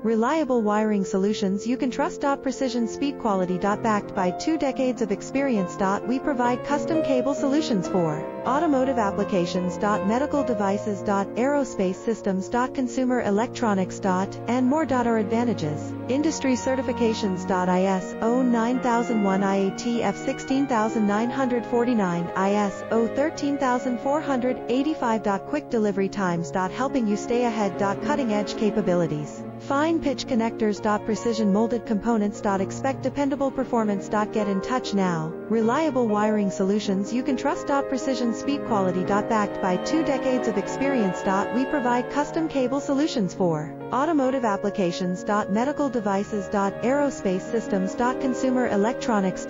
Reliable wiring solutions you can trust. Precision speed quality. Backed by 2 decades of experience. We provide custom cable solutions for automotive applications. Medical devices. Aerospace systems. Consumer electronics. And more. Our advantages: industry certifications. ISO 9001, IATF 16949, ISO 13485. Quick delivery times. Helping you stay ahead. Cutting edge capabilities. Fine pitch connectors. Precision molded components. Expect dependable performance. Get in touch now. Reliable wiring solutions you can trust. Precision speed quality. Backed by 2 decades of experience. We provide custom cable solutions for automotive applications. Medical devices. Aerospace systems. Consumer electronics.